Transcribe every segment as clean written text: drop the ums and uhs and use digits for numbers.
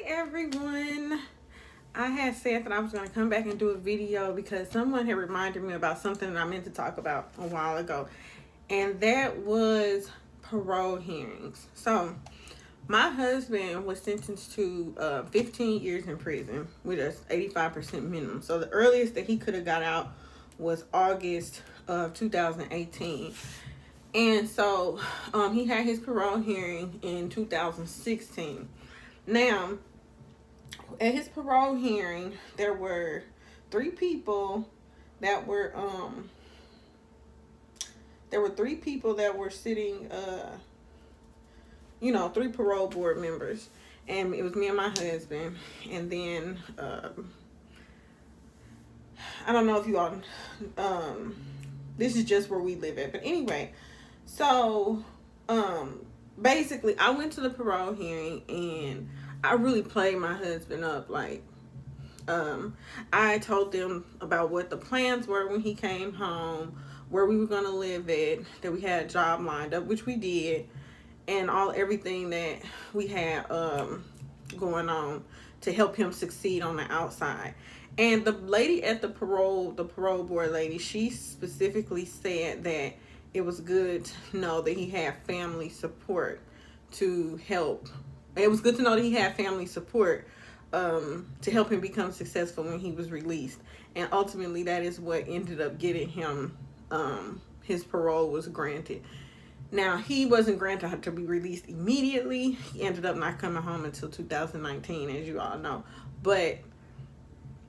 Everyone. I had said that I was going to come back and do a video because someone had reminded me about something that I meant to talk about a while ago, and that was parole hearings. So my husband was sentenced to 15 years in prison with a 85% minimum. So the earliest that he could have got out was August of 2018. And so he had his parole hearing in 2016. Now, at his parole hearing, there were three people that were sitting, three parole board members, and it was me and my husband, and then I don't know if you all this is just where we live at, but anyway, so basically I went to the parole hearing and I really played my husband up. Like, I told them about what the plans were when he came home, where we were going to live at, that we had a job lined up, which we did, and everything that we had going on to help him succeed on the outside. And the lady at the parole board lady, she specifically said that it was good to know that he had family support to help. It was good to know that he had family support to help him become successful when he was released. And ultimately, that is what ended up getting him, his parole was granted. Now, he wasn't granted to be released immediately. He ended up not coming home until 2019, as you all know. But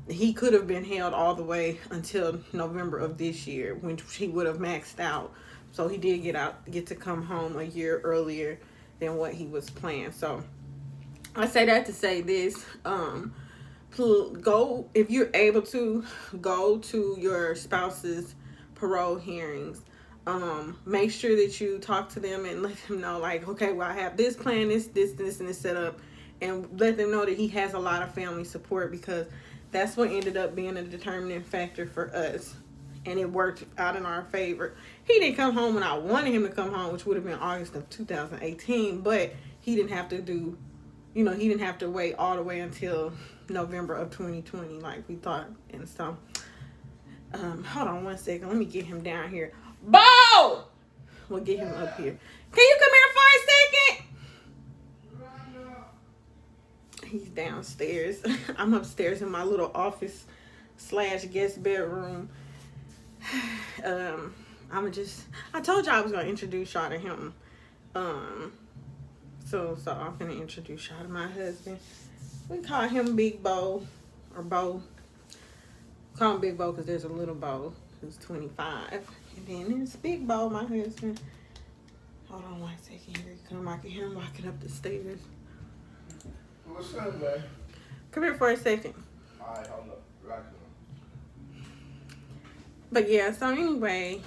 he could have been held all the way until November of this year, when he would have maxed out. So he did get to come home a year earlier than what he was planned. So I say that to say this: go, if you're able to, go to your spouse's parole hearings. Make sure that you talk to them and let them know, like, okay, well, I have this plan, this, and this set up, and let them know that he has a lot of family support, because that's what ended up being a determining factor for us, and it worked out in our favor. He didn't come home when I wanted him to come home, which would have been August of 2018, but he didn't have to he didn't have to wait all the way until November of 2020 like we thought. And so, hold on one second. Let me get him down here. Bo! We'll get him up here. Can you come here for a second? He's downstairs. I'm upstairs in my little office / guest bedroom. I told y'all I was going to introduce y'all to him. So I'm going to introduce y'all to my husband. We call him Big Bo, or Bo. Call him Big Bo because there's a little Bo who's 25. And then there's Big Bo, my husband. Hold on one second. Here he come. I can hear him walking up the stairs. What's up, man? Come here for a second. All right, hold up. Relax. But yeah, so anyway,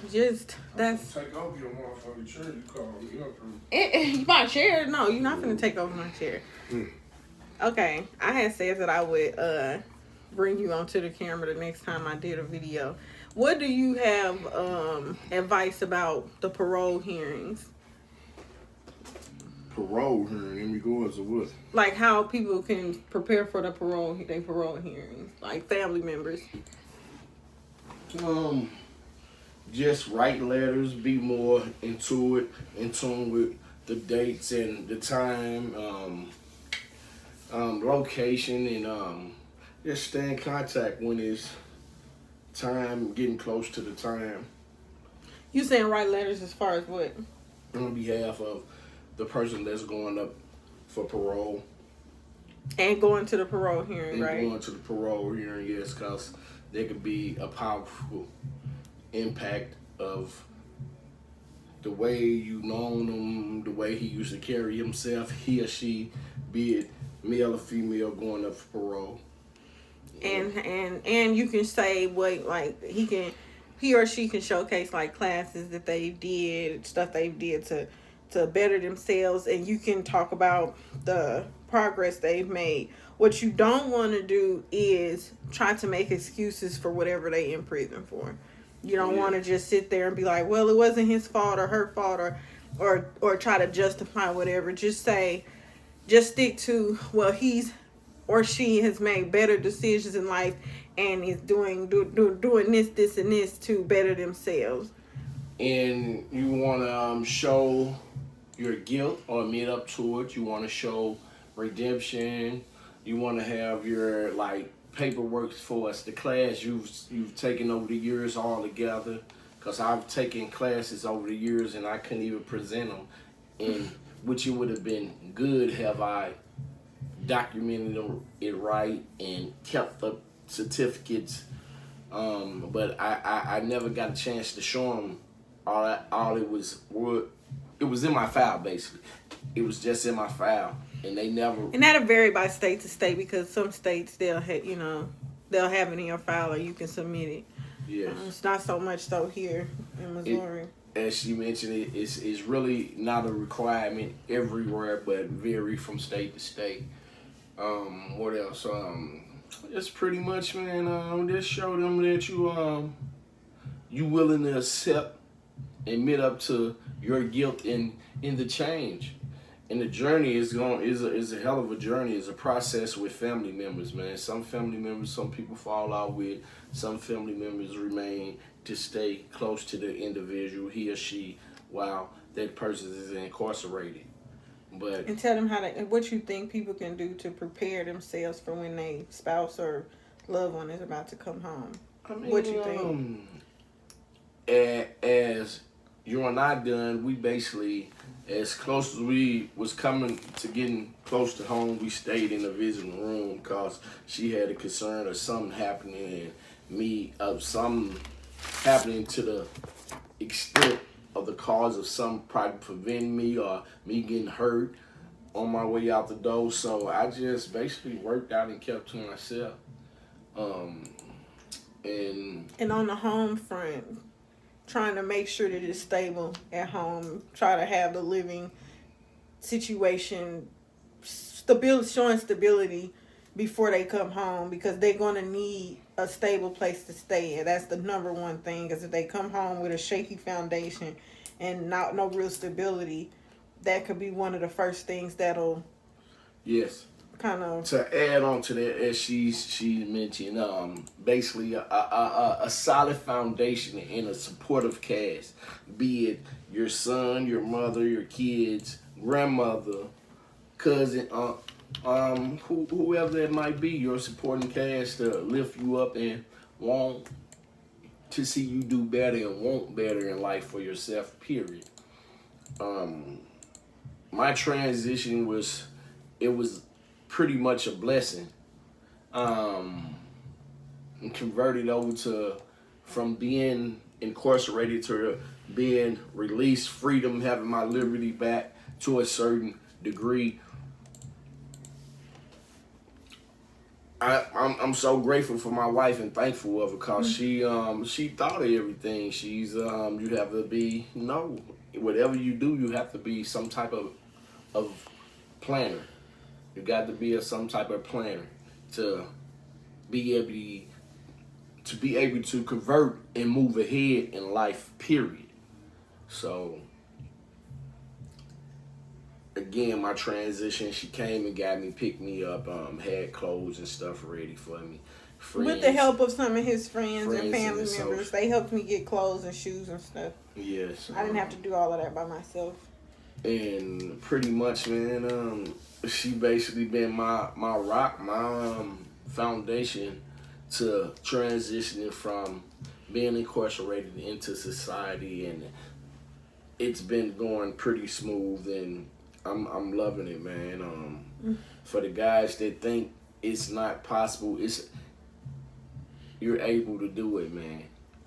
that's... Take over your motherfucking chair. You called me up. My chair? No, you're not going to take over my chair. Okay, I had said that I would bring you onto the camera the next time I did a video. What do you have advice about the parole hearings? Parole hearing in regards to what? Like how people can prepare for their parole hearings, like family members. Just write letters, be more in tune with the dates and the time, location, and just stay in contact when it's time, getting close to the time. You saying write letters as far as what? On behalf of the person that's going up for parole. And going to the parole hearing, right? And going to the parole hearing, yes, because there could be a powerful impact of the way you known him, the way he used to carry himself, he or she, be it male or female, going up for parole. And you can say what, like, he or she can showcase like classes that they did, stuff they did to better themselves, and you can talk about the progress they've made. What you don't want to do is try to make excuses for whatever they in prison for. You don't want to just sit there and be like, well, it wasn't his fault or her fault, or try to justify whatever. Just stick to, well, he's or she has made better decisions in life and is doing this and this to better themselves. And you want to show your guilt or admit up to it. You want to show redemption. You want to have your like paperwork for us, the class you've taken over the years all together. Because I've taken classes over the years and I couldn't even present them. And which it would have been good have I documented it right and kept the certificates. But I never got a chance to show them all it was. It was in my file basically. It was just in my file, and they never. And that'll vary by state to state because some states they'll have they'll have it in your file or you can submit it. Yes. It's not so much so here in Missouri. As she mentioned, it's really not a requirement everywhere, but vary from state to state. What else? It's pretty much, man. Just show them that you willing to accept, admit up to your guilt in the change. And the journey is a hell of a journey. It's a process with family members, man. Some family members, some people fall out with. Some family members remain to stay close to the individual, he or she, while that person is incarcerated. But and tell them what you think people can do to prepare themselves for when their spouse or loved one is about to come home. I mean, What you think? As you and I done, we basically, as close as we was coming to getting close to home, we stayed in the visiting room because she had a concern of something happening and something happening to the extent of the cause of some probably preventing me or me getting hurt on my way out the door. So I just basically worked out and kept to myself. And on the home front, trying to make sure that it's stable at home, try to have the living situation showing stability before they come home because they're going to need a stable place to stay. And that's the number one thing, because if they come home with a shaky foundation and no real stability, that could be one of the first things that'll kind of to add on to that, as she mentioned, basically a solid foundation and a supportive cast, be it your son, your mother, your kids, grandmother, cousin, whoever that might be, your supporting cast to lift you up and want to see you do better and want better in life for yourself, period. My transition was pretty much a blessing. Converted over from being incarcerated to being released, freedom, having my liberty back to a certain degree. I'm so grateful for my wife and thankful of her because she thought of everything. She's you have to be whatever you do, you have to be some type of planner. You got to be some type of planner to be able to convert and move ahead in life, period. So again, my transition, she came and got me, picked me up, had clothes and stuff ready for me. With the help of some of his friends and family and members, they helped me get clothes and shoes and stuff. Yes. I didn't have to do all of that by myself. And pretty much, man, she basically been my rock, my foundation to transitioning from being incarcerated into society, and it's been going pretty smooth, and I'm loving it, man. For the guys that think it's not possible, you're able to do it, man.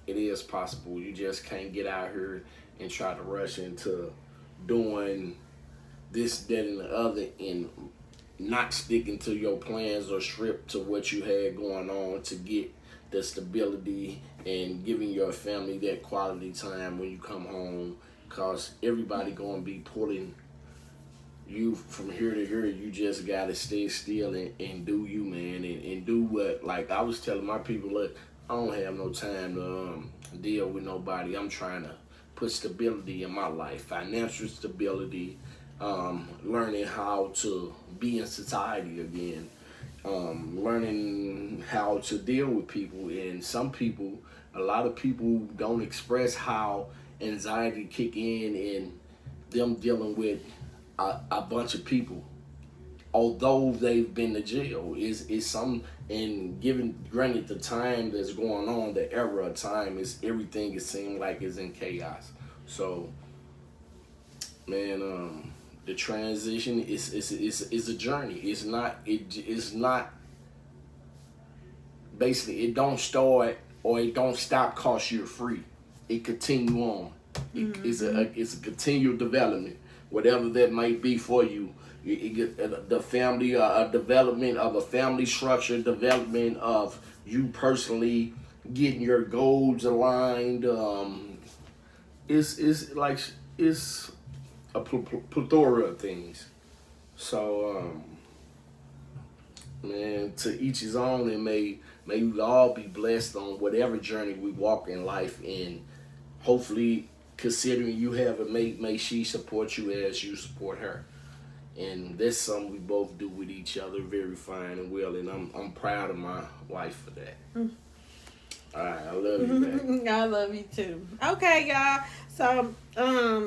It is possible. You just can't get out here and try to rush into doing this, that, and the other, and not sticking to your plans or strip to what you had going on to get the stability and giving your family that quality time when you come home, because everybody gonna be pulling you from here to here. You just gotta stay still and do you, man, and do what, like I was telling my people, look, I don't have no time to deal with nobody. I'm trying to put stability in my life, financial stability, learning how to be in society again, learning how to deal with people. And a lot of people don't express how anxiety kick in them dealing with a bunch of people. Although they've been to jail, is some, and given granted the time that's going on, the era of time, is everything, it seems like, is in chaos. So, man, the transition is a journey. It's not basically, it don't start or it don't stop cause you're free. It continue on. It's a continual development, whatever that might be for you. The family, development of a family structure, development of you personally getting your goals aligned. It's like it's a plethora of things. So, man, to each his own, and may we all be blessed on whatever journey we walk in life, and hopefully, considering you have a mate, may she support you as you support her. And that's something we both do with each other very fine and well, and I'm proud of my wife for that. All right, I love you, baby. I love you too. Okay, y'all. So,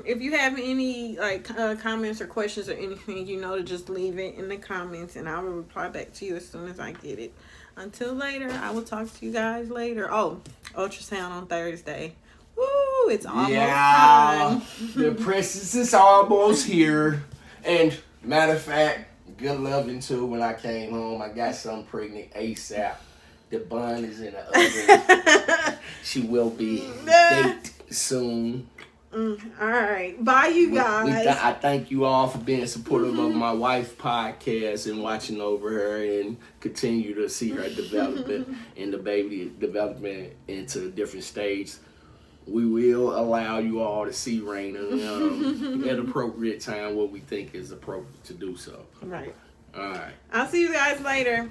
if you have any comments or questions or anything, to just leave it in the comments, and I will reply back to you as soon as I get it. Until later, I will talk to you guys later. Oh, ultrasound on Thursday. Woo! It's almost time. The princess is almost here, and matter of fact, good loving too. When I came home, I got something pregnant ASAP. The bun is in the oven. She will be baked soon. All right. Bye, you guys. I thank you all for being supportive of my wife's podcast and watching over her, and continue to see her development and the baby development into a different stage. We will allow you all to see Raina at appropriate time, what we think is appropriate to do so. Right. All right. I'll see you guys later.